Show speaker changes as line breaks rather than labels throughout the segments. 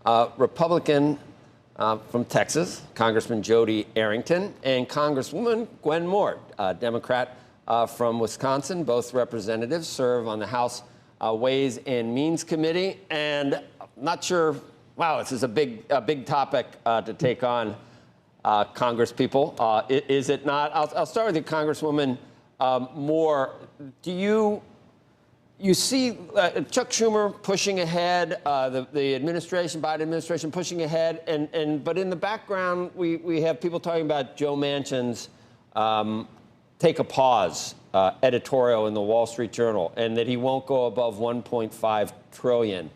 Republican from Texas, Congressman Jodey Arrington, and Congresswoman Gwen Moore, Democrat from Wisconsin. Both representatives serve on the House Ways and Means Committee. And I'm not sure, wow, this is a big topic to take on, Congress people. Is it not? I'll start with you, Congresswoman Moore. Do you see Chuck Schumer pushing ahead, the administration, Biden administration pushing ahead, but in the background, we have people talking about Joe Manchin's take a pause editorial in the Wall Street Journal, and that he won't go above 1.5 trillion.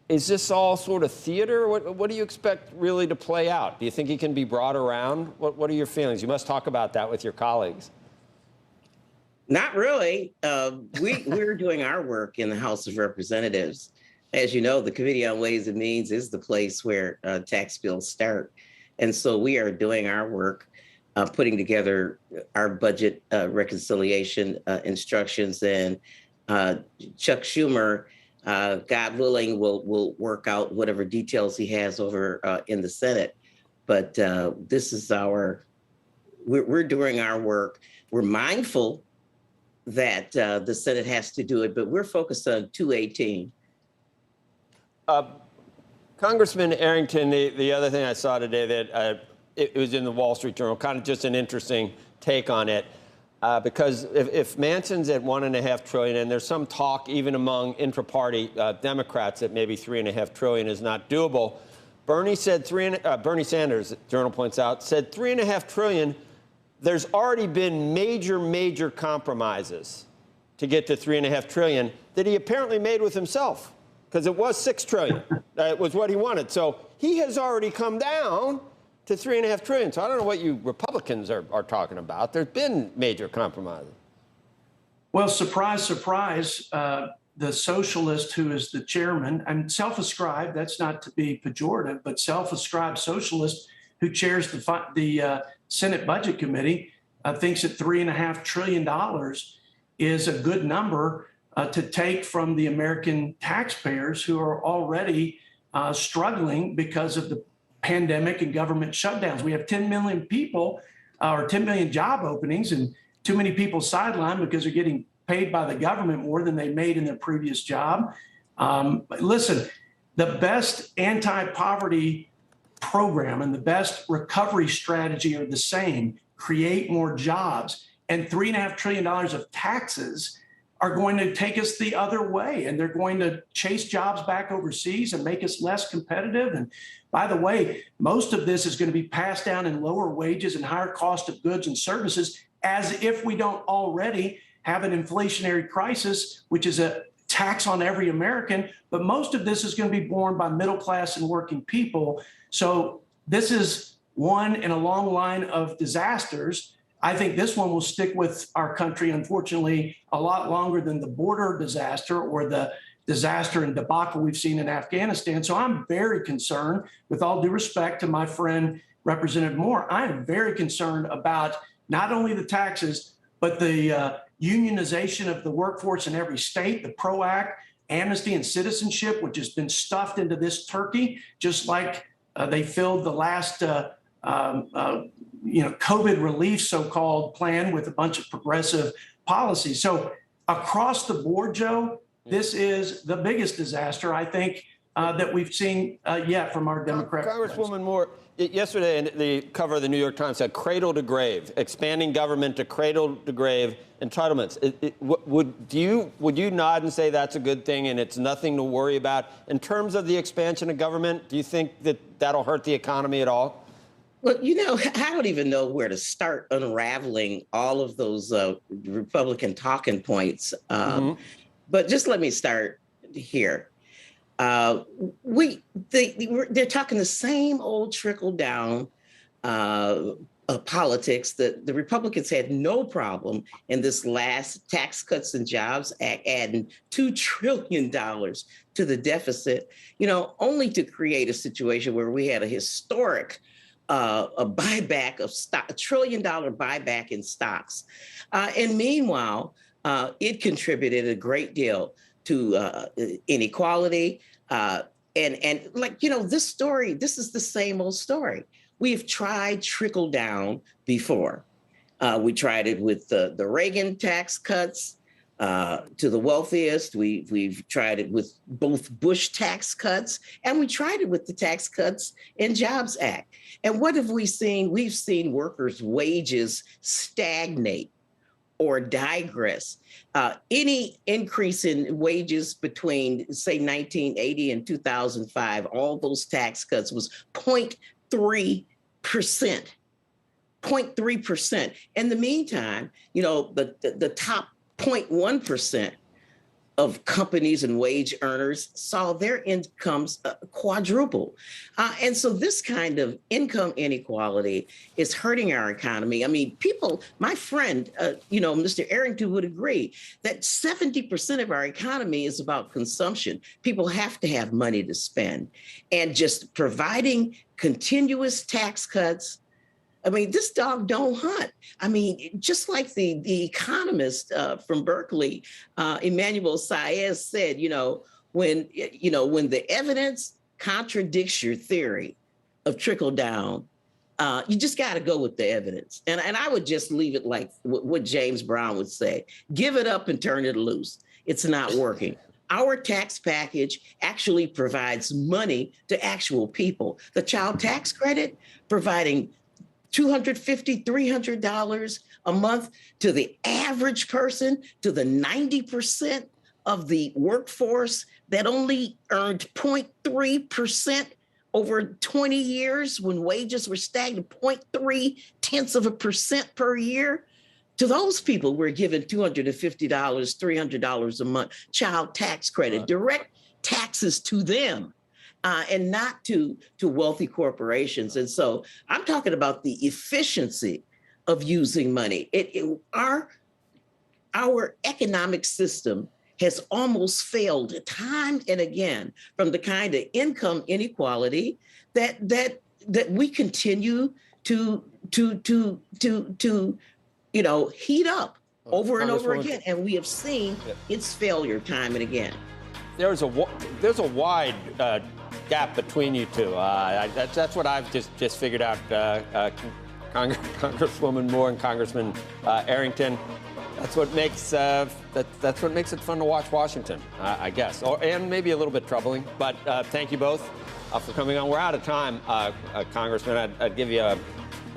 Is this all sort of theater? What do you expect really to play out? Do you think he can be brought around? What are your feelings? You must talk about that with your colleagues.
Not really. We're doing our work in the House of Representatives. As you know, the Committee on Ways and Means is the place where tax bills start. And so we are doing our work, putting together our budget reconciliation instructions. And Chuck Schumer, God willing, will work out whatever details he has over in the Senate. But this is we're doing our work. We're mindful that the Senate has to do it, but we're focused on 218.
Congressman Arrington, the other thing I saw today that it was in the Wall Street Journal, kind of just an interesting take on it, because if Manchin's at $1.5 trillion, and there's some talk even among intra-party Democrats that maybe $3.5 trillion is not doable, Bernie Sanders, Journal points out, said $3.5 trillion. There's already been major compromises to get to $3.5 trillion that he apparently made with himself, because it was $6 trillion. It was what he wanted. So he has already come down to $3.5 trillion. So I don't know what you Republicans are talking about. There's been major compromises.
Well, surprise, the socialist who is the chairman, and self-ascribed, that's not to be pejorative, but self-ascribed socialist who chairs the Senate Budget Committee, thinks that $3.5 trillion is a good number to take from the American taxpayers who are already struggling because of the pandemic and government shutdowns. We have 10 million people or 10 million job openings, and too many people sidelined because they're getting paid by the government more than they made in their previous job. Listen, the best anti-poverty program and the best recovery strategy are the same: create more jobs. And $3.5 trillion of taxes are going to take us the other way, and they're going to chase jobs back overseas and make us less competitive. And by the way, most of this is going to be passed down in lower wages and higher cost of goods and services, as if we don't already have an inflationary crisis, which is a tax on every American. But most of this is going to be borne by middle class and working people. So this is one in a long line of disasters. I think this one will stick with our country, unfortunately, a lot longer than the border disaster or the disaster and debacle we've seen in Afghanistan. So I'm very concerned, with all due respect to my friend, Representative Moore, I am very concerned about not only the taxes, but the unionization of the workforce in every state, the PRO Act, amnesty and citizenship, which has been stuffed into this turkey, just like they filled the last COVID relief so-called plan with a bunch of progressive policies. So across the board, Joe, this is the biggest disaster, I think, that we've seen yet from our Democrat.
Congresswoman Moore, yesterday in the cover of the New York Times said cradle to grave, expanding government to cradle to grave entitlements. Would you nod and say that's a good thing and it's nothing to worry about? In terms of the expansion of government, do you think that that'll hurt the economy at all?
Well, I don't even know where to start unraveling all of those Republican talking points. But just let me start here. They're talking the same old trickle down politics that the Republicans had no problem in this last Tax Cuts and Jobs Act adding $2 trillion to the deficit, only to create a situation where we had a historic a buyback of stock, $1 trillion buyback in stocks. And meanwhile, it contributed a great deal to inequality. And like, this is the same old story. We've tried trickle down before. We tried it with the Reagan tax cuts to the wealthiest. We've tried it with both Bush tax cuts, and we tried it with the Tax Cuts and Jobs Act. And what have we seen? We've seen workers' wages stagnate or digress. Any increase in wages between, say, 1980 and 2005, all those tax cuts was 0.3%. 0.3%. In the meantime, the top 0.1% of companies and wage earners saw their incomes quadruple. And so this kind of income inequality is hurting our economy. I mean, my friend, Mr. Arrington would agree that 70% of our economy is about consumption. People have to have money to spend. And just providing continuous tax cuts, I mean, this dog don't hunt. I mean, just like the economist from Berkeley, Emmanuel Saez said, when the evidence contradicts your theory of trickle down, you just got to go with the evidence. And I would just leave it like what James Brown would say: give it up and turn it loose. It's not working. Our tax package actually provides money to actual people. The child tax credit providing $250, $300 a month to the average person, to the 90% of the workforce that only earned 0.3% over 20 years when wages were stagnant, 0.3% per year. To those people, we're giving $250, $300 a month child tax credit, direct taxes to them. And not to wealthy corporations. And so I'm talking about the efficiency of using money. Our economic system has almost failed time and again from the kind of income inequality that we continue to heat up over and over again. And we have seen its failure time and again.
There's a wide gap between you two. That's what I've just figured out. Congresswoman Moore and Congressman Arrington. That's what makes it fun to watch Washington, I guess, and maybe a little bit troubling. But thank you both for coming on. We're out of time, Congressman. I'd give you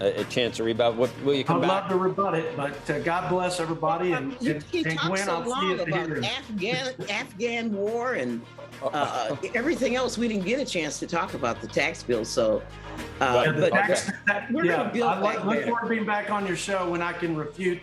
a chance to rebut. Will you come back?
I'd love to rebut it, but God bless everybody. And
you talk so long about Afghan war and everything else. We didn't get a chance to talk about the tax bill. So,
we're
going to build
I
back
look
better.
forward to being back on your show when I can refute